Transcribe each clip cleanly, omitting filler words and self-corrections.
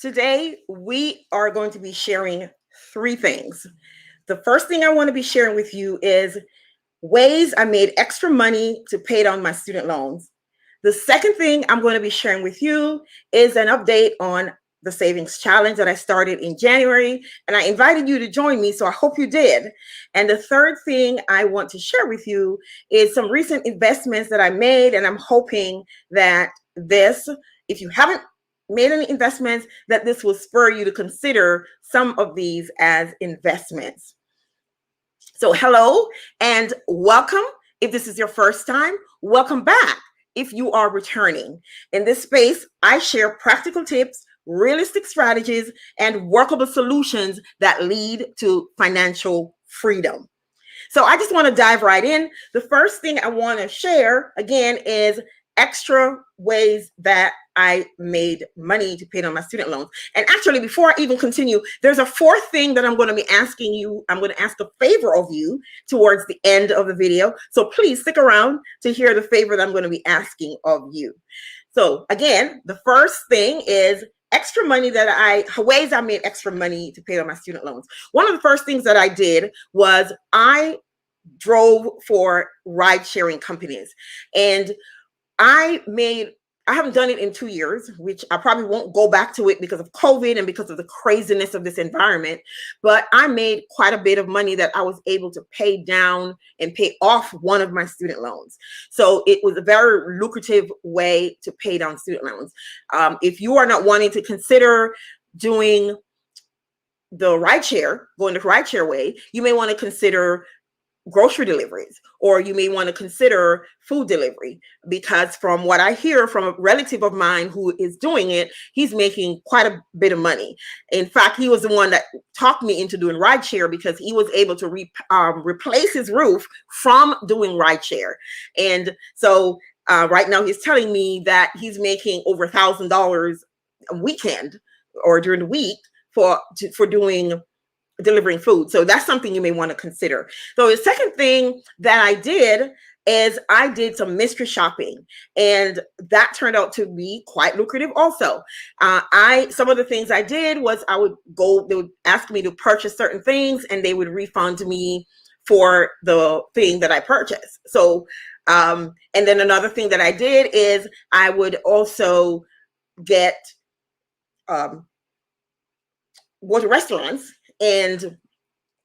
Today, we are going to be sharing three things. The first thing I want to be sharing with you is ways I made extra money to pay down my student loans. The second thing I'm going to be sharing with you is an update on the savings challenge that I started in January, and I invited you to join me, so I hope you did. And the third thing I want to share with you is some recent investments that I made, and I'm hoping that if you haven't made any investments, that this will spur you to consider some of these as investments. So hello and welcome. If this is your first time, welcome back. If you are returning. In this space, I share practical tips, realistic strategies, and workable solutions that lead to financial freedom. So I just want to dive right in. The first thing I want to share again is extra ways that I made money to pay down my student loans. And actually, before I even continue, there's a fourth thing that I'm going to be asking you. I'm going to ask a favor of you towards the end of the video. So please stick around to hear the favor that I'm going to be asking of you. So again, the first thing is ways I made extra money to pay down my student loans. One of the first things that I did was I drove for ride sharing companies, and I haven't done it in 2 years, which I probably won't go back to it because of COVID and because of the craziness of this environment. But I made quite a bit of money that I was able to pay down and pay off one of my student loans. So it was a very lucrative way to pay down student loans. If you are not wanting to consider doing the going the rideshare way, you may want to consider grocery deliveries, or you may want to consider food delivery, because from what I hear from a relative of mine who is doing it, he's making quite a bit of money. In fact, he was the one that talked me into doing rideshare because he was able to replace his roof from doing rideshare. And so right now he's telling me that he's making over $1,000 a weekend or during the week for delivering food. So that's something you may want to consider. So the second thing that I did is I did some mystery shopping, and that turned out to be quite lucrative also. Some of the things I did was they would ask me to purchase certain things, and they would refund me for the thing that I purchased. So, and then another thing that I did is I would also go to restaurants. And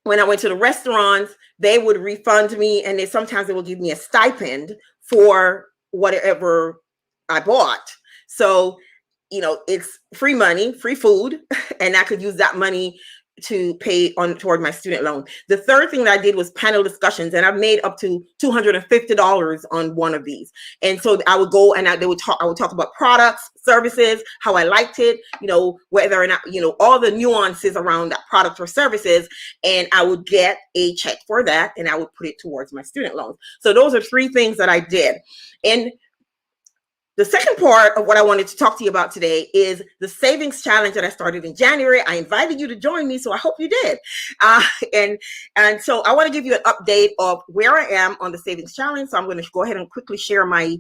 when I went to the restaurants, they would refund me, and sometimes they will give me a stipend for whatever I bought. So, it's free money, free food, and I could use that money to pay toward my student loan. The third thing that I did was panel discussions, and I've made up to $250 on one of these. And so I would go and I would talk about products, services, how I liked it, whether or not, all the nuances around that product or services, and I would get a check for that, and I would put it towards my student loans. So those are three things that I did. And the second part of what I wanted to talk to you about today is the savings challenge that I started in January. I invited you to join me, so I hope you did. And so I want to give you an update of where I am on the savings challenge. So I'm going to go ahead and quickly share my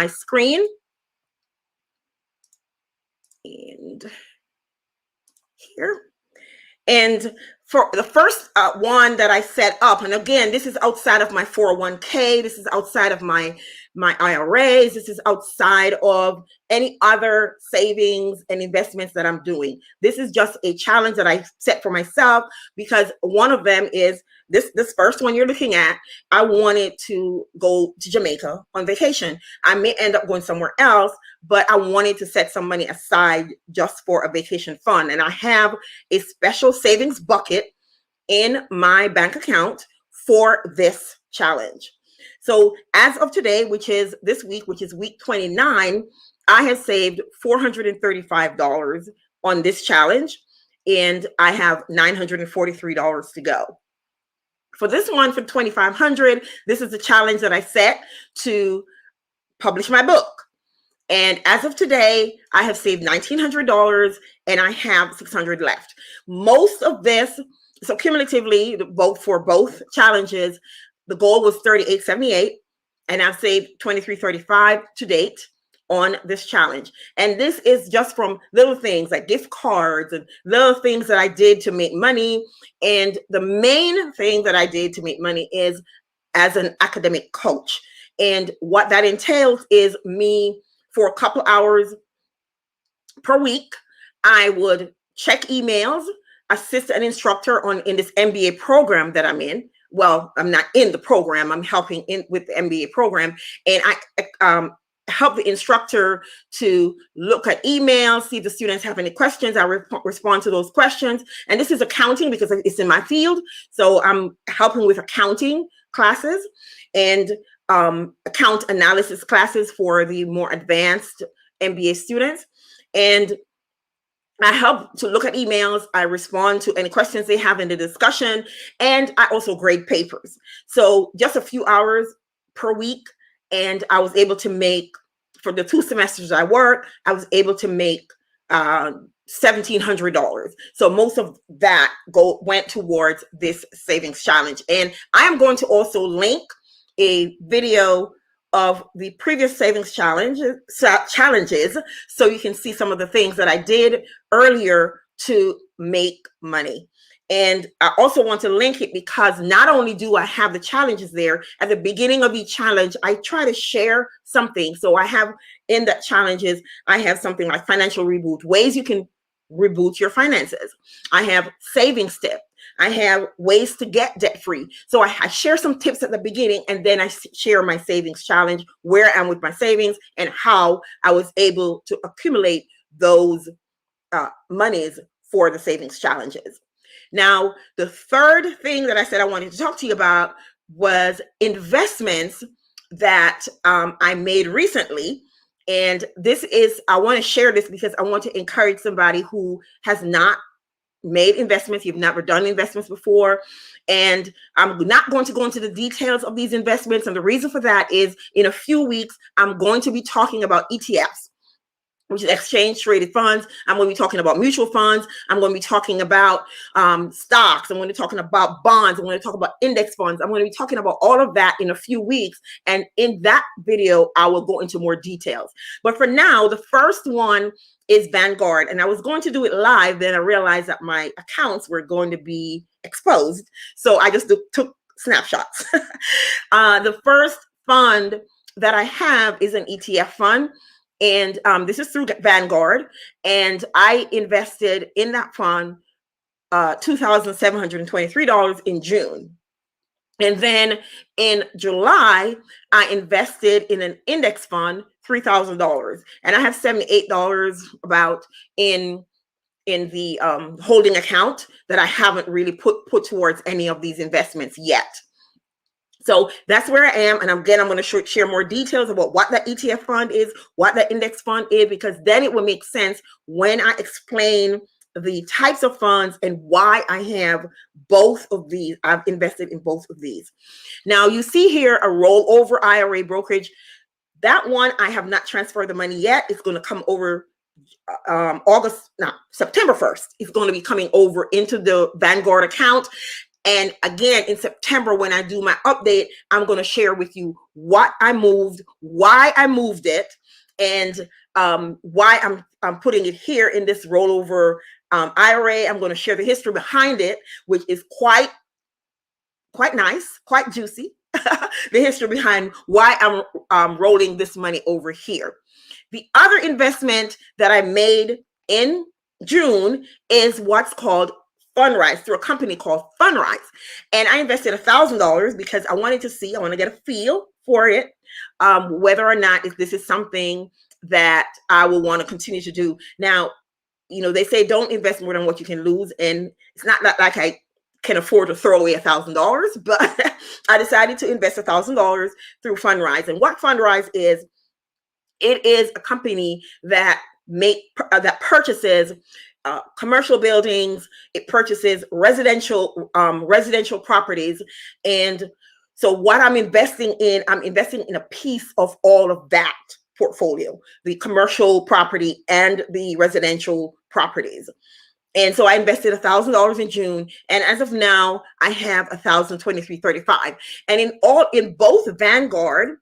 screen. And here. And for the first one that I set up, and again, this is outside of my 401k, this is outside of my IRAs, this is outside of any other savings and investments that I'm doing. This is just a challenge that I set for myself, because one of them is this first one you're looking at. I wanted to go to Jamaica on vacation. I may end up going somewhere else, but I wanted to set some money aside just for a vacation fund. And I have a special savings bucket in my bank account for this challenge. So as of today, which is this week, which is week 29, I have saved $435 on this challenge, and I have $943 to go. For this one, for $2,500, this is the challenge that I set to publish my book. And as of today, I have saved $1,900 and I have $600 left. Most of this, so cumulatively, for both challenges, the goal was $3,878, and I've saved $2,335 to date. on this challenge. And this is just from little things like gift cards and little things that I did to make money. And the main thing that I did to make money is as an academic coach. And what that entails is me, for a couple hours per week, I would check emails, assist an instructor in this MBA program that I'm in. Well, I'm not in the program, I'm helping with the MBA program. And I help the instructor to look at emails, see if the students have any questions. I respond to those questions. And this is accounting because it's in my field. So I'm helping with accounting classes and account analysis classes for the more advanced MBA students. And I help to look at emails. I respond to any questions they have in the discussion. And I also grade papers. So just a few hours per week. And I was able to make, for the 2 semesters I worked, I was able to make $1,700. So most of that went towards this savings challenge. And I am going to also link a video of the previous savings challenges, so you can see some of the things that I did earlier to make money. And I also want to link it because not only do I have the challenges there, at the beginning of each challenge, I try to share something. So I have in that challenges, I have something like financial reboot, ways you can reboot your finances. I have savings tips. I have ways to get debt free. So I share some tips at the beginning, and then I share my savings challenge, where I'm with my savings and how I was able to accumulate those monies for the savings challenges. Now, the third thing that I said I wanted to talk to you about was investments that I made recently. And this is, I want to share this because I want to encourage somebody who has not made investments, you've never done investments before. And I'm not going to go into the details of these investments. And the reason for that is in a few weeks, I'm going to be talking about ETFs, which is exchange traded funds. I'm going to be talking about mutual funds. I'm going to be talking about stocks. I'm going to be talking about bonds. I'm going to talk about index funds. I'm going to be talking about all of that in a few weeks. And in that video, I will go into more details. But for now, the first one is Vanguard. And I was going to do it live. Then I realized that my accounts were going to be exposed. So I just took snapshots. The first fund that I have is an ETF fund. And this is through Vanguard. And I invested in that fund $2,723 in June. And then in July, I invested in an index fund, $3,000. And I have $78 about in the holding account that I haven't really put towards any of these investments yet. So that's where I am. And again, I'm going to share more details about what that ETF fund is, what that index fund is, because then it will make sense when I explain the types of funds and why I have both of these. I've invested in both of these. Now you see here a rollover IRA brokerage. That one, I have not transferred the money yet. It's going to come over September 1st. It's going to be coming over into the Vanguard account. And again, in September, when I do my update, I'm going to share with you what I moved, why I moved it, and why I'm putting it here in this rollover IRA. I'm going to share the history behind it, which is quite nice, quite juicy. The history behind why I'm rolling this money over here. The other investment that I made in June is what's called Fundrise, through a company called Fundrise. And I invested $1,000 because I wanted to see, I want to get a feel for it, whether or not this is something that I will want to continue to do. Now, you know, they say don't invest more than what you can lose. And it's not like I can afford to throw away $1,000, but I decided to invest $1,000 through Fundrise. And what Fundrise is, it is a company that purchases commercial buildings. It purchases residential properties. And so what I'm investing in a piece of all of that portfolio, the commercial property and the residential properties. And so I invested $1,000 in June. And as of now, I have $1,023.35. And in both Vanguard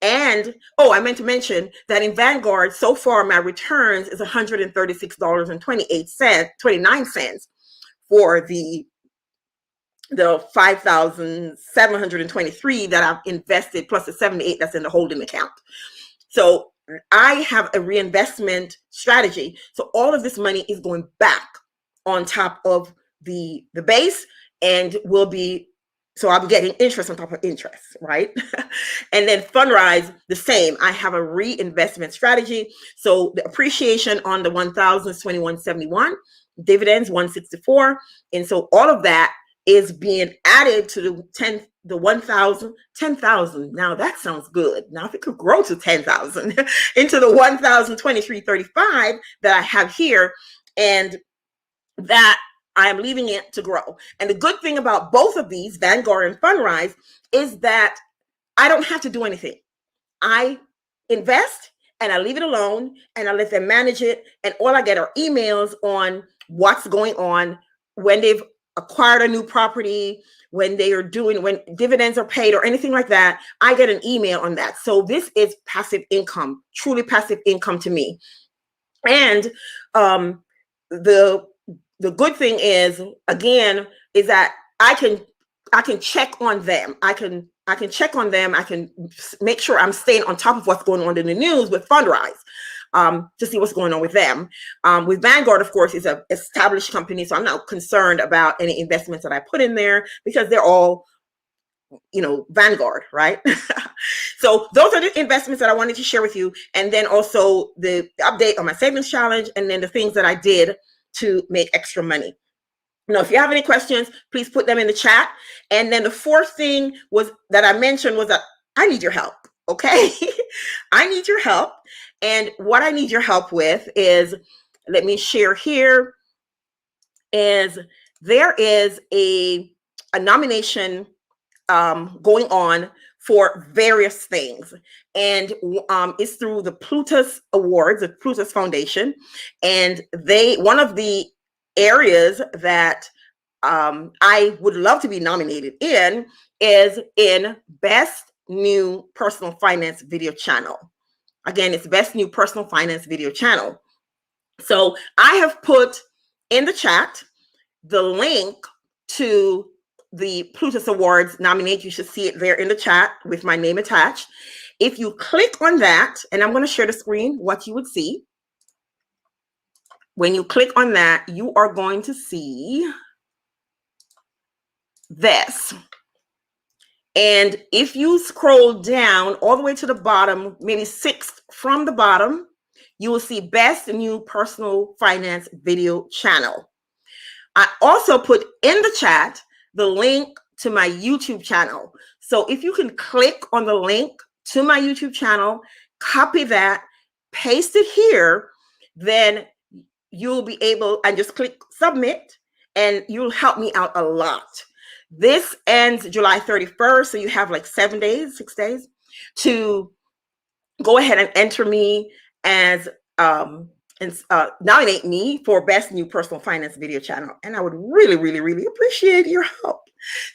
And, oh, I meant to mention that in Vanguard, so far, my returns is $136.29 for the 5,723 that I've invested, plus the 78 that's in the holding account. So I have a reinvestment strategy. So all of this money is going back on top of the base, and will be, so I'll be getting interest on top of interest, right? And then Fundrise, the same. I have a reinvestment strategy. So the appreciation on the 1,000 is 2171, dividends 164, and so all of that is being added to the 1,000, 10,000. Now that sounds good. Now if it could grow to 10,000 into the 1,023.35 that I have here, and that I am leaving it to grow. And the good thing about both of these, Vanguard and Fundrise, is that I don't have to do anything. I invest and I leave it alone and I let them manage it. And all I get are emails on what's going on, when they've acquired a new property, when they are doing, when dividends are paid or anything like that. I get an email on that. So this is passive income, truly passive income to me. And the good thing is, again, is that I can check on them. I can check on them. I can make sure I'm staying on top of what's going on in the news with Fundrise, to see what's going on with them. With Vanguard, of course, is an established company, so I'm not concerned about any investments that I put in there, because they're all, you know, Vanguard, right? So those are the investments that I wanted to share with you. And then also the update on my savings challenge, and then the things that I did to make extra money. Now, if you have any questions, please put them in the chat. And then the fourth thing was that I mentioned was that I need your help. Okay. I need your help. And what I need your help with is, let me share here, is there is a nomination going on for various things, and it's through the Plutus Awards, the Plutus Foundation, and one of the areas that I would love to be nominated in is in Best New Personal Finance Video Channel. Again, it's Best New Personal Finance Video Channel. So I have put in the chat the link to the Plutus Awards nominate. You should see it there in the chat with my name attached. If you click on that, and I'm going to share the screen, what you would see. When you click on that, you are going to see this. And if you scroll down all the way to the bottom, maybe sixth from the bottom, you will see Best New Personal Finance Video Channel. I also put in the chat the link to my YouTube channel. So if you can click on the link to my YouTube channel, copy that, paste it here, then you'll be able, and just click submit, and you'll help me out a lot. This ends July 31st. So you have like 6 days to go ahead and enter me as, nominate me for Best New Personal Finance Video Channel. And I would really, really, really appreciate your help.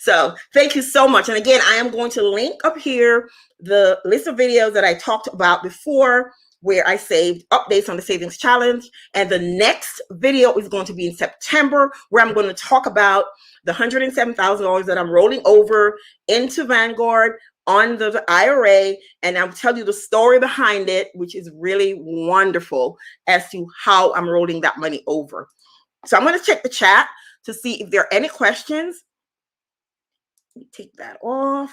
So thank you so much. And again, I am going to link up here the list of videos that I talked about before, where I saved updates on the savings challenge. And the next video is going to be in September, where I'm going to talk about the $107,000 that I'm rolling over into Vanguard on the IRA, and I'll tell you the story behind it, which is really wonderful as to how I'm rolling that money over. So I'm going to check the chat to see if there are any questions. Let me take that off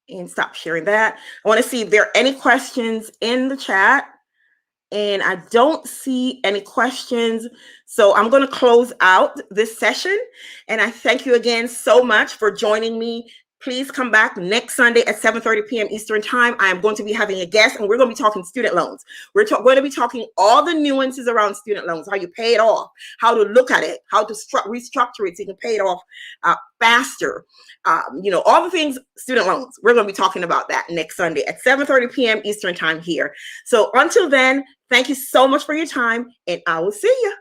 and stop sharing that. I want to see if there are any questions in the chat, and I don't see any questions. So I'm going to close out this session, and I thank you again so much for joining me. Please come back next Sunday at 7:30 p.m. Eastern time. I am going to be having a guest, and we're going to be talking student loans. We're going to be talking all the nuances around student loans, how you pay it off, how to look at it, how to restructure it so you can pay it off faster. You know, all the things student loans. We're going to be talking about that next Sunday at 7:30 p.m. Eastern time here. So until then, thank you so much for your time, and I will see you.